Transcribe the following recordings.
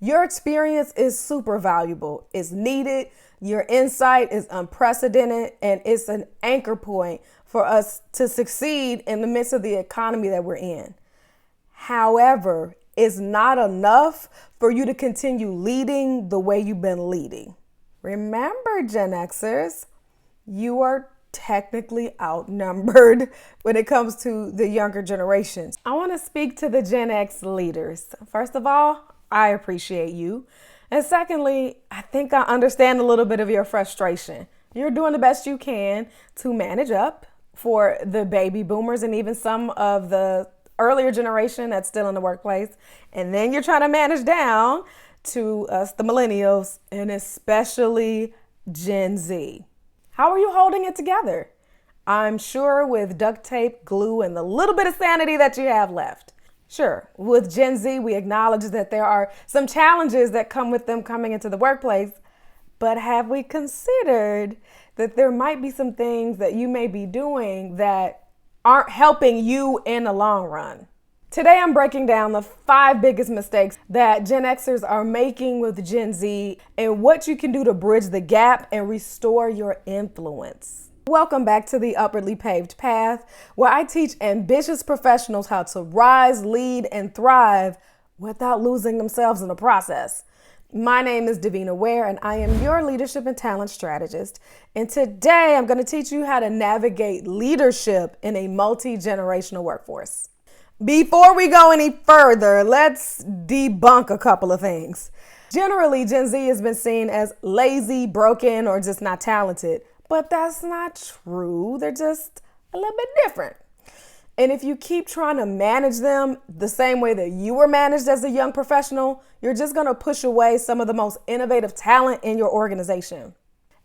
Your experience is super valuable. It's needed. Your insight is unprecedented, and it's an anchor point for us to succeed in the midst of the economy that we're in. However, it's not enough for you to continue leading the way you've been leading. Remember, Gen Xers, you are technically outnumbered when it comes to the younger generations. I want to speak to the Gen X leaders. First of all, I appreciate you. And secondly, I think I understand a little bit of your frustration. You're doing the best you can to manage up for the baby boomers and even some of the earlier generation that's still in the workplace. And then you're trying to manage down to us, the millennials, and especially Gen Z. How are you holding it together? I'm sure with duct tape, glue, and the little bit of sanity that you have left. Sure, with Gen Z, we acknowledge that there are some challenges that come with them coming into the workplace, but have we considered that there might be some things that you may be doing that aren't helping you in the long run? Today, I'm breaking down the 5 biggest mistakes that Gen Xers are making with Gen Z and what you can do to bridge the gap and restore your influence. Welcome back to the Upwardly Paved Path, where I teach ambitious professionals how to rise, lead, and thrive without losing themselves in the process. My name is Davina Ware, and I am your leadership and talent strategist. And today, I'm going to teach you how to navigate leadership in a multi-generational workforce. Before we go any further, let's debunk a couple of things. Generally, Gen Z has been seen as lazy, broken, or just not talented. But that's not true. They're just a little bit different. And if you keep trying to manage them the same way that you were managed as a young professional, you're just going to push away some of the most innovative talent in your organization.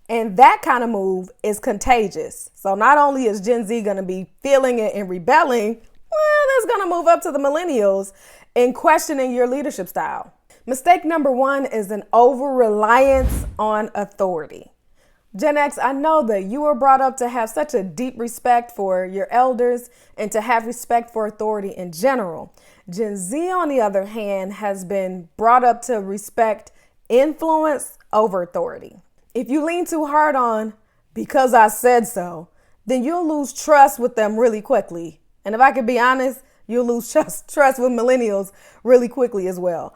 And that kind of move is contagious. So not only is Gen Z going to be feeling it and rebelling, well, that's going to move up to the millennials in questioning your leadership style. Mistake number 1 is an over-reliance on authority. Gen X, I know that you were brought up to have such a deep respect for your elders and to have respect for authority in general. Gen Z, on the other hand, has been brought up to respect influence over authority. If you lean too hard on because I said so, then you'll lose trust with them really quickly. And if I could be honest, you'll lose trust with millennials really quickly as well.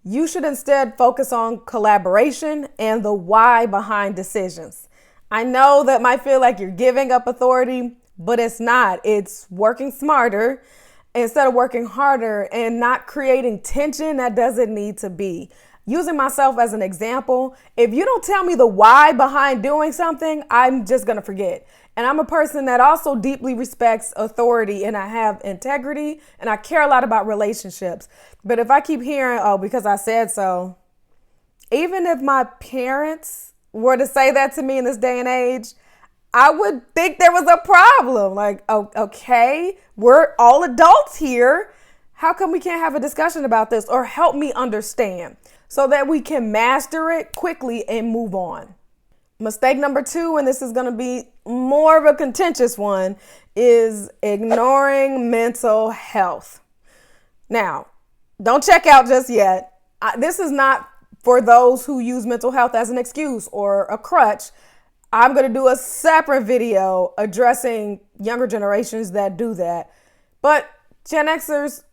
You should instead focus on collaboration and the why behind decisions. I know that might feel like you're giving up authority, but it's not. It's working smarter instead of working harder and not creating tension that doesn't need to be. Using myself as an example, if you don't tell me the why behind doing something, I'm just going to forget. And I'm a person that also deeply respects authority, and I have integrity, and I care a lot about relationships. But if I keep hearing, oh, because I said so, even if my parents were to say that to me in this day and age, I would think there was a problem. Like, oh, okay, we're all adults here. How come we can't have a discussion about this, or help me understand so that we can master it quickly and move on? Mistake number 2, and this is going to be more of a contentious one, is ignoring mental health. Now, don't check out just yet. This is not for those who use mental health as an excuse or a crutch. I'm going to do a separate video addressing younger generations that do that. But Gen Xers,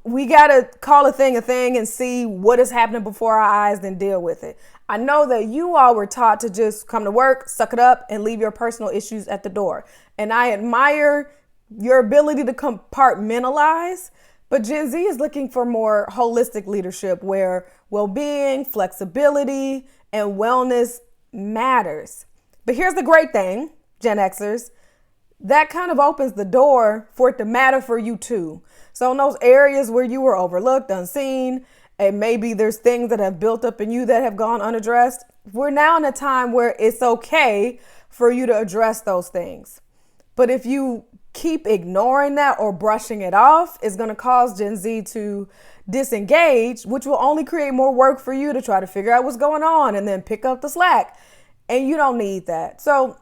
we got to call a thing and see what is happening before our eyes, then deal with it. I know that you all were taught to just come to work, suck it up, and leave your personal issues at the door. And I admire your ability to compartmentalize, but Gen Z is looking for more holistic leadership where well-being, flexibility, and wellness matters. But here's the great thing, Gen Xers, that kind of opens the door for it to matter for you too. So in those areas where you were overlooked, unseen, and maybe there's things that have built up in you that have gone unaddressed, we're now in a time where it's okay for you to address those things. But if you keep ignoring that or brushing it off, it's going to cause Gen Z to disengage, which will only create more work for you to try to figure out what's going on and then pick up the slack. And you don't need that. So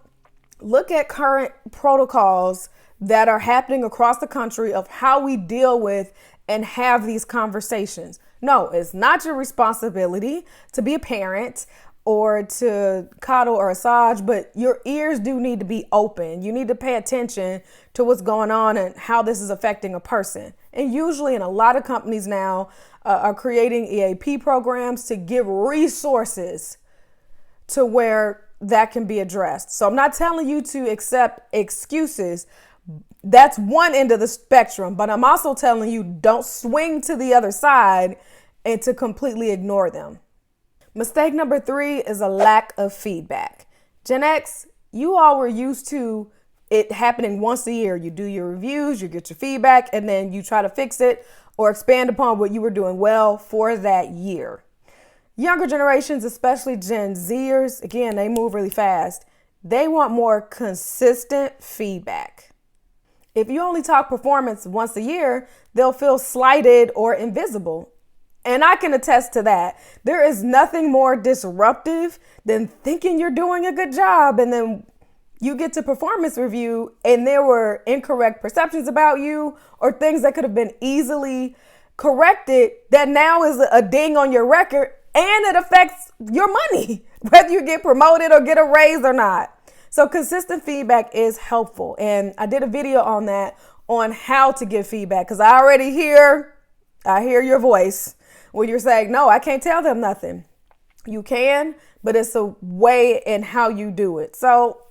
look at current protocols that are happening across the country of how we deal with and have these conversations. No, it's not your responsibility to be a parent or to coddle or massage, but your ears do need to be open. You need to pay attention to what's going on and how this is affecting a person. And usually, in a lot of companies now, are creating EAP programs to give resources to where that can be addressed. So I'm not telling you to accept excuses. That's one end of the spectrum, but I'm also telling you don't swing to the other side and to completely ignore them. Mistake number 3 is a lack of feedback. Gen X, you all were used to it happening once a year. You do your reviews, you get your feedback, and then you try to fix it or expand upon what you were doing well for that year. Younger generations, especially Gen Zers, again, they move really fast. They want more consistent feedback. If you only talk performance once a year, they'll feel slighted or invisible. And I can attest to that. There is nothing more disruptive than thinking you're doing a good job and then you get to performance review and there were incorrect perceptions about you or things that could have been easily corrected that now is a ding on your record and it affects your money, whether you get promoted or get a raise or not. So consistent feedback is helpful. And I did a video on that, on how to give feedback, because I hear your voice when you're saying, no, I can't tell them nothing. You can, but it's a way in how you do it. So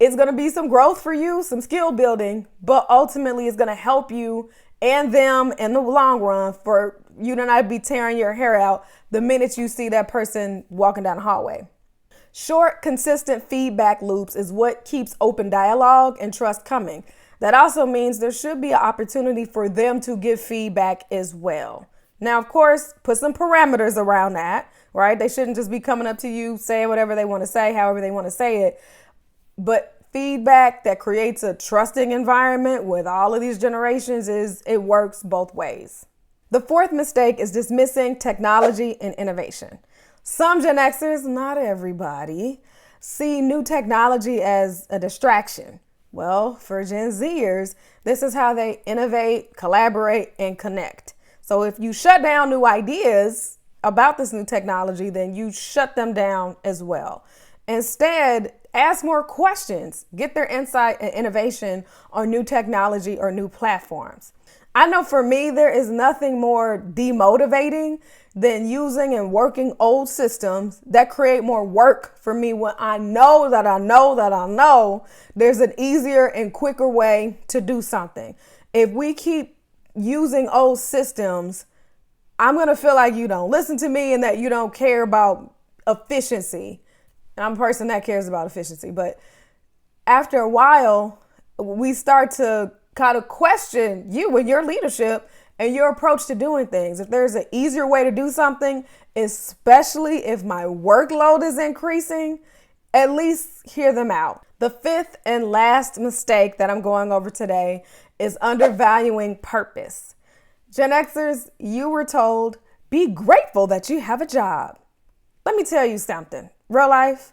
it's going to be some growth for you, some skill building, but ultimately it's going to help you and them in the long run for you to not be tearing your hair out the minute you see that person walking down the hallway. Short, consistent feedback loops is what keeps open dialogue and trust coming. That also means there should be an opportunity for them to give feedback as well. Now, of course, put some parameters around that, right? They shouldn't just be coming up to you, saying whatever they want to say, however they want to say it. But feedback that creates a trusting environment with all of these generations it works both ways. The 4th mistake is dismissing technology and innovation. Some Gen Xers, not everybody, see new technology as a distraction. Well, for Gen Zers, this is how they innovate, collaborate, and connect. So if you shut down new ideas about this new technology, then you shut them down as well. Instead, ask more questions, get their insight and innovation on new technology or new platforms. I know for me, there is nothing more demotivating than using and working old systems that create more work for me when I know there's an easier and quicker way to do something. If we keep using old systems, I'm going to feel like you don't listen to me and that you don't care about efficiency. And I'm a person that cares about efficiency, but after a while, we start to kind of question you and your leadership and your approach to doing things. If there's an easier way to do something, especially if my workload is increasing, at least hear them out. The 5th and last mistake that I'm going over today is undervaluing purpose. Gen Xers, you were told, be grateful that you have a job. Let me tell you something, real life.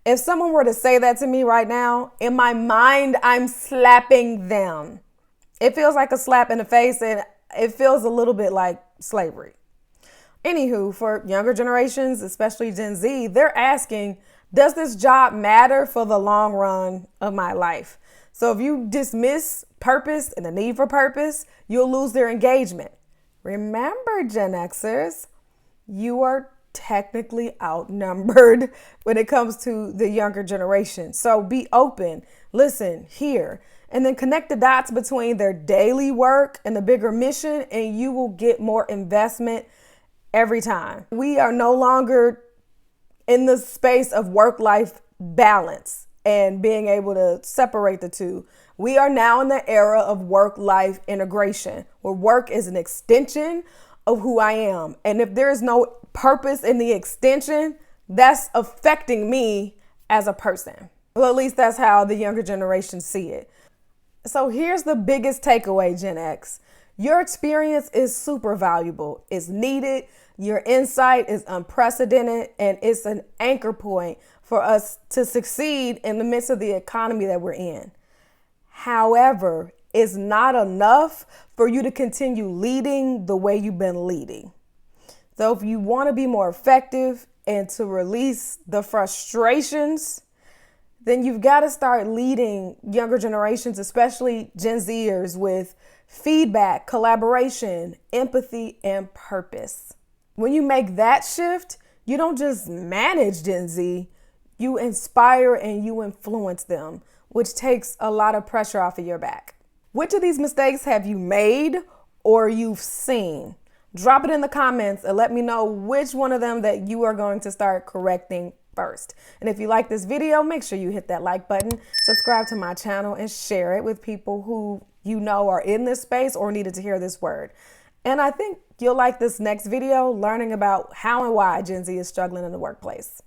If someone were to say that to me right now, in my mind, I'm slapping them. It feels like a slap in the face and it feels a little bit like slavery. Anywho, for younger generations, especially Gen Z, they're asking, does this job matter for the long run of my life? So if you dismiss purpose and the need for purpose, you'll lose their engagement. Remember, Gen Xers, you are technically outnumbered when it comes to the younger generation. So be open, listen, hear, and then connect the dots between their daily work and the bigger mission, and you will get more investment every time. We are no longer in the space of work-life balance and being able to separate the two. We are now in the era of work-life integration, where work is an extension of who I am. And if there is no purpose in the extension, that's affecting me as a person. Well, at least that's how the younger generation see it. So here's the biggest takeaway, Gen X. Your experience is super valuable. It's needed. Your insight is unprecedented, and it's an anchor point for us to succeed in the midst of the economy that we're in. However, it's not enough for you to continue leading the way you've been leading. So if you want to be more effective and to release the frustrations, then you've got to start leading younger generations, especially Gen Zers, with feedback, collaboration, empathy, and purpose. When you make that shift, you don't just manage Gen Z, you inspire and you influence them, which takes a lot of pressure off of your back. Which of these mistakes have you made or you've seen? Drop it in the comments and let me know which one of them that you are going to start correcting first. And if you like this video, make sure you hit that like button, subscribe to my channel, and share it with people who you know are in this space or needed to hear this word. And I think you'll like this next video, learning about how and why Gen Z is struggling in the workplace.